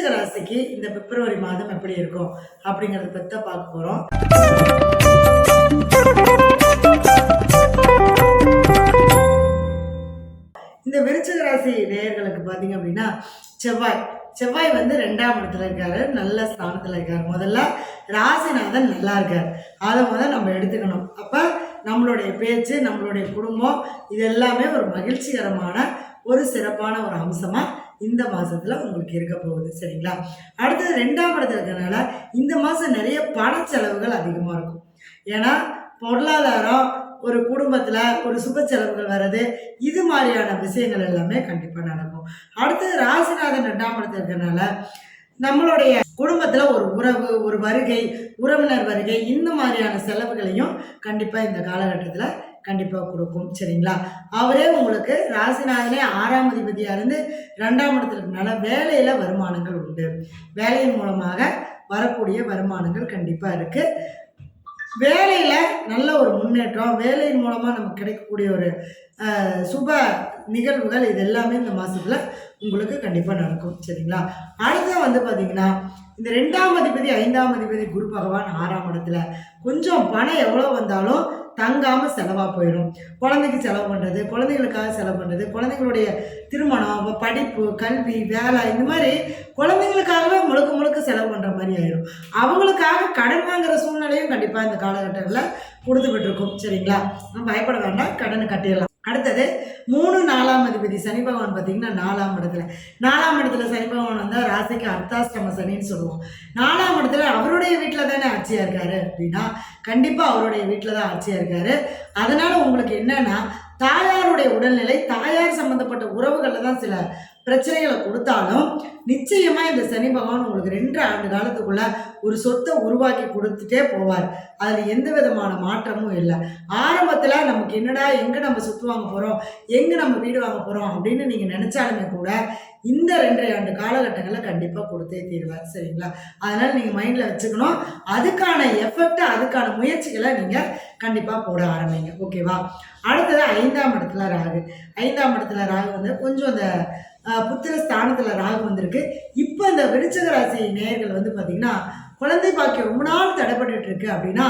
விருச்சிக ராசிக்கு இந்த பிப்ரவரி மாதம் எப்படி இருக்கும் அப்படிங்கறத பத்தி தான் பார்க்க போறோம். இந்த விருச்சிக ராசி நேயர்களுக்கு பாத்தீங்க அப்படின்னா செவ்வாய் வந்து 2ஆம் இடத்துல இருக்காரு, நல்ல ஸ்தானத்துல இருக்காரு. முதல்ல ராசிநாதன் நல்லா இருக்காரு, அதை நம்ம எடுத்துக்கணும். அப்ப நம்மளுடைய பேச்சு, நம்மளுடைய குடும்பம், இது எல்லாமே ஒரு மகிழ்ச்சிகரமான ஒரு சிறப்பான ஒரு அம்சமா இந்த மாசத்துல உங்களுக்கு இருக்க போகுது. சரிங்களா? அடுத்தது 2ஆம் இடத்துல இருக்கிறதுனால இந்த மாசம் நிறைய பண செலவுகள் அதிகமா இருக்கும். ஏன்னா பொருளாதாரம், ஒரு குடும்பத்துல ஒரு சுப செலவுகள் வர்றது, இது மாதிரியான விஷயங்கள் எல்லாமே கண்டிப்பா நடக்கும். அடுத்தது ராசிநாதன் 2ஆம் இடத்துல இருக்கிறதுனால நம்மளுடைய குடும்பத்துல ஒரு உறவு, ஒரு வருகை, உறவினர் வருகை, இந்த மாதிரியான செலவுகளையும் கண்டிப்பா இந்த காலகட்டத்துல கண்டிப்பா கொடுக்கும். சரிங்களா? அவரே உங்களுக்கு ராசிநாதனே 6ஆம் அதிபதியா இருந்து 2ஆம் இடத்துல இருக்கனால வேலையில வருமானங்கள் உண்டு. வேலையின் மூலமாக வரக்கூடிய வருமானங்கள் கண்டிப்பா இருக்கு. வேலையில நல்ல ஒரு முன்னேற்றம், வேலையின் மூலமா நமக்கு கிடைக்கக்கூடிய ஒரு சுப நிகழ்வுகள், இது எல்லாமே இந்த மாசத்துல உங்களுக்கு கண்டிப்பா நடக்கும். சரிங்களா? அடுத்த பாத்தீங்கன்னா இந்த 2ஆம் அதிபதி 5ஆம் அதிபதி குரு பகவான் 6ஆம் இடத்துல கொஞ்சம் பணம் எவ்வளவு வந்தாலும் தங்காம செலவா போயிடும். குழந்தைக்கு செலவு பண்றது, குழந்தைகளுக்காக செலவு பண்றது, குழந்தைங்களுடைய திருமணம், படிப்பு, கல்வி, வேலை, இந்த மாதிரி குழந்தைங்களுக்காகவே முழுக்க செலவு பண்ற மாதிரி ஆயிடும். அவங்களுக்காக கடன் வாங்குற சூழ்நிலையும் கண்டிப்பா இந்த காலகட்டத்தில் கொடுத்துக்கிட்டு இருக்கும். சரிங்களா? பயப்பட வேண்டாம், கடனை கட்டிடலாம். அடுத்தது 3, 4ஆம் அதிபதி சனி பகவான் பார்த்தீங்கன்னா 4ஆம் இடத்துல சனி பகவான் வந்தால் ராசிக்கு அர்த்தாஷ்டம சனின்னு சொல்லுவோம். 4ஆம் இடத்துல அவருடைய வீட்டில் தானே ஆட்சியா இருக்காரு அப்படின்னா கண்டிப்பாக அவருடைய வீட்டில் தான் ஆட்சியா இருக்காரு. அதனால உங்களுக்கு என்னன்னா தாயாருடைய உடல்நிலை, தாயார் சம்பந்தப்பட்ட உறவுகளில் தான் சில பிரச்சனைகளை கொடுத்தாலும் நிச்சயமா இந்த சனி பகவான் உங்களுக்கு 2 ஆண்டு காலத்துக்குள்ள ஒரு சொத்தை உருவாக்கி கொடுத்துட்டே போவார். அதுல எந்த விதமான மாற்றமும் இல்லை. ஆரம்பத்துல நமக்கு என்னடா, எங்க நம்ம சொத்து வாங்க போறோம், எங்க நம்ம வீடு வாங்க போறோம் அப்படின்னு நீங்க நினைச்சாலுமே கூட இந்த 2 ஆண்டு காலகட்டங்களை கண்டிப்பா கொடுத்தே தீர்வார். சரிங்களா? அதனால நீங்க மைண்ட்ல வச்சுக்கணும். அதுக்கான எஃபெக்ட், அதுக்கான முயற்சிகளை நீங்க கண்டிப்பா போட ஆரம்பிங்க. ஓகேவா? அடுத்தது 5ஆம் இடத்துல ராகு. 5ஆம் இடத்துல ராகு கொஞ்சம் அந்த புத்திர ஸ்தானத்துல ராகு வந்திருக்கு. இப்போ இந்த விருச்சிக ராசி நேயர்கள் பார்த்தீங்கன்னா குழந்தை பாக்கியம் ரொம்ப நாள் தடைப்பட்டு இருக்கு அப்படின்னா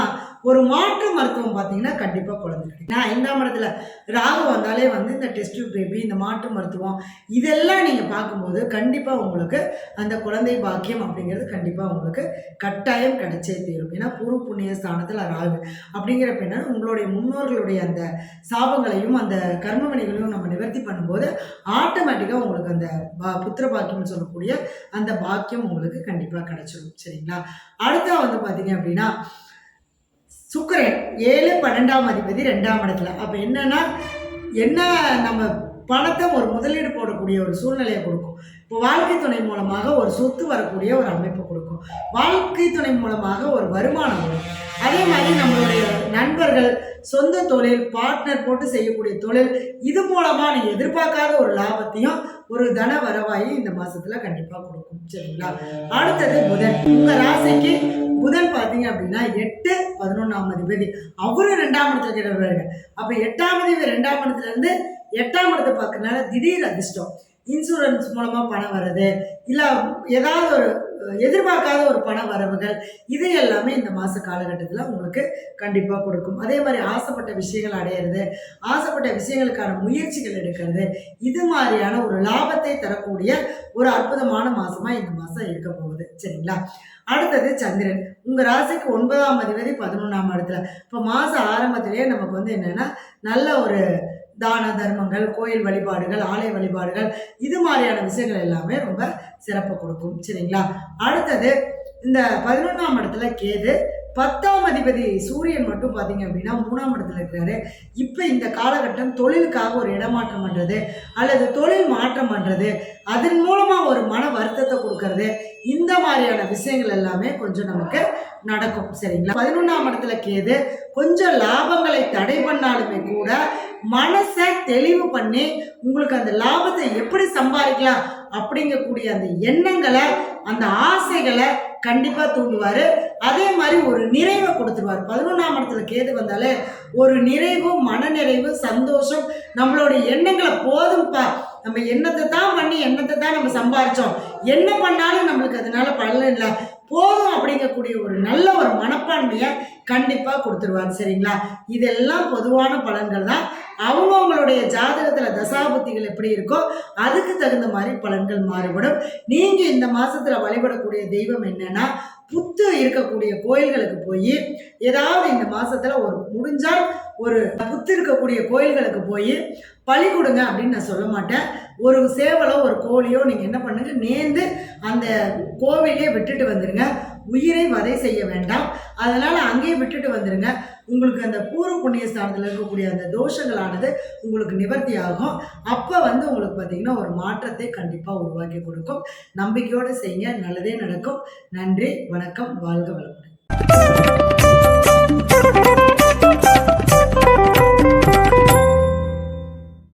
ஒரு மாற்று மருத்துவம் பார்த்தீங்கன்னா கண்டிப்பாக குழந்தை கிடைக்கும். 5ஆம் இடத்துல ராகு வந்தாலே இந்த டெஸ்ட் பேபி, இந்த மாற்று மருத்துவம், இதெல்லாம் நீங்கள் பார்க்கும்போது கண்டிப்பாக உங்களுக்கு அந்த குழந்தை பாக்கியம் அப்படிங்கிறது கண்டிப்பாக உங்களுக்கு கட்டாயம் கிடைச்சே தீரும். ஏன்னா பூர்வ புண்ணிய ஸ்தானத்தில் ராகு அப்படிங்கிறப்ப என்ன, உங்களுடைய முன்னோர்களுடைய அந்த சாபங்களையும் அந்த கர்மவினைகளையும் நம்ம நிவர்த்தி பண்ணும்போது ஆட்டோமேட்டிக்காக உங்களுக்கு அந்த புத்திர பாக்கியம்னு சொல்லக்கூடிய அந்த பாக்கியம் உங்களுக்கு கண்டிப்பாக கிடைச்சிடும். சரிங்களா? அடுத்த பார்த்தீங்க அப்படின்னா சுக்கிரன் 7, 12ஆம் அதிபதி 2ஆம் இடத்துல. அப்ப என்ன நம்ம பணத்தை ஒரு முதலீடு போடக்கூடிய ஒரு சூழ்நிலையை கொடுக்கும். இப்போ வாழ்க்கை துணை மூலமாக ஒரு சொத்து வரக்கூடிய ஒரு அமைப்பு கொடுக்கும். வாழ்க்கை துணை மூலமாக ஒரு வருமானம் வரும். அதே மாதிரி நம்மளுடைய நண்பர்கள், சொந்த தொழில், பார்ட்னர் போட்டு செய்யக்கூடிய தொழில், இது மூலமா நீங்க எதிர்பார்க்காத ஒரு லாபத்தையும் ஒரு தன வரவாயி இந்த மாசத்துல கண்டிப்பா கொடுக்கும். சரிங்களா? அடுத்தது புதன். உங்க ராசிக்கு புதன் பார்த்தீங்க அப்படின்னா 8, 11ஆம் அதிபதி, அவரு 2ஆம் இடத்துல இருக்கிறாரு. அப்ப 8ஆம் அதிபதி 2ஆம் இடத்துல இருந்து 8ஆம் இடத்தை பார்க்கறதுனால திடீர் அதிர்ஷ்டம், இன்சூரன்ஸ் மூலமா பணம் வர்றது, இல்ல ஏதாவது ஒரு எதிர்பார்க்காத ஒரு பண வரவுகள், இது எல்லாமே இந்த மாச காலகட்டத்தில் உங்களுக்கு கண்டிப்பாக கொடுக்கும். அதே மாதிரி ஆசைப்பட்ட விஷயங்கள் அடையிறது, ஆசைப்பட்ட விஷயங்களுக்கான முயற்சிகள் எடுக்கிறது, இது மாதிரியான ஒரு லாபத்தை தரக்கூடிய ஒரு அற்புதமான மாசமா இந்த மாசம் இருக்க போகுது. சரிங்களா? அடுத்தது சந்திரன். உங்க ராசிக்கு 9ஆம் அதிபதி 11ஆம் இடத்துல. இப்போ மாச ஆரம்பத்திலேயே நமக்கு என்னன்னா நல்ல ஒரு தான தர்மங்கள், கோயில் வழிபாடுகள், ஆலய வழிபாடுகள், இது மாதிரியான விஷயங்கள் எல்லாமே ரொம்ப சிறப்பு கொடுக்கும். சரிங்களா? அடுத்தது இந்த 11ஆம் இடத்துல கேது, 10ஆம் அதிபதி சூரியன் மட்டும் பார்த்தீங்க அப்படின்னா 3ஆம் இடத்துல இருக்கிறாரு. இப்போ இந்த காலகட்டம் தொழிலுக்காக ஒரு இடமாற்றம் பண்ணுறது அல்லது தொழில் மாற்றம் பண்ணுறது, அதன் மூலமாக ஒரு மன வருத்தத்தை கொடுக்கறது, இந்த மாதிரியான விஷயங்கள் எல்லாமே கொஞ்சம் நமக்கு நடக்கும். சரிங்களா? 11ஆம் இடத்துல கேது கொஞ்சம் லாபங்களை தடை பண்ணாலுமே கூட மனசை தெளிவு பண்ணி உங்களுக்கு அந்த லாபத்தை எப்படி சம்பாதிக்கலாம் அப்படிங்கக்கூடிய அந்த எண்ணங்களை, அந்த ஆசைகளை கண்டிப்பா தூண்டுவாரு. அதே மாதிரி ஒரு நிறைவை கொடுத்துருவார். 11ஆம் இடத்துல கேது வந்தாலே ஒரு நிறைவு, மன நிறைவு, சந்தோஷம், நம்மளுடைய எண்ணங்களை போதும்பா நம்ம என்னத்தை தான் பண்ணி என்னத்தை தான் நம்ம சம்பாரிச்சோம், என்ன பண்ணாலும் நம்மளுக்கு அதனால பலன் இல்லை, போதும் அப்படிங்கக்கூடிய ஒரு நல்ல ஒரு மனப்பான்மையை கண்டிப்பாக கொடுத்துருவாங்க. சரிங்களா? இதெல்லாம் பொதுவான பலன்கள் தான். அவங்கவுங்களுடைய ஜாதகத்தில் தசாபுத்திகள் எப்படி இருக்கோ அதுக்கு தகுந்த மாதிரி பலன்கள் மாறுபடும். நீங்கள் இந்த மாதத்தில் வழிபடக்கூடிய தெய்வம் என்னன்னா, புத்து இருக்கக்கூடிய கோயில்களுக்கு போய் ஏதாவது இந்த மாதத்தில் ஒரு முடிஞ்சால் ஒரு புத்து இருக்கக்கூடிய கோயில்களுக்கு போய் பழி கொடுங்க அப்படின்னு நான் சொல்ல மாட்டேன். ஒரு சேவலோ ஒரு கோழியோ நீங்கள் என்ன பண்ணுங்க, நேர்ந்து அந்த கோவிலே விட்டுட்டு வந்துடுங்க. உயிரை வதை செய்ய வேண்டாம். அதனால் அங்கேயே விட்டுட்டு வந்துடுங்க. உங்களுக்கு அந்த பூர்வ புண்ணிய ஸ்தானத்தில் இருக்கக்கூடிய அந்த தோஷங்களானது உங்களுக்கு நிவர்த்தி ஆகும். அப்போ உங்களுக்கு பார்த்திங்கன்னா ஒரு மாற்றத்தை கண்டிப்பாக உருவாக்கி கொடுக்கும். நம்பிக்கையோடு செய்யுங்க, நல்லதே நடக்கும். நன்றி, வணக்கம், வாழ்க வளமுடன்.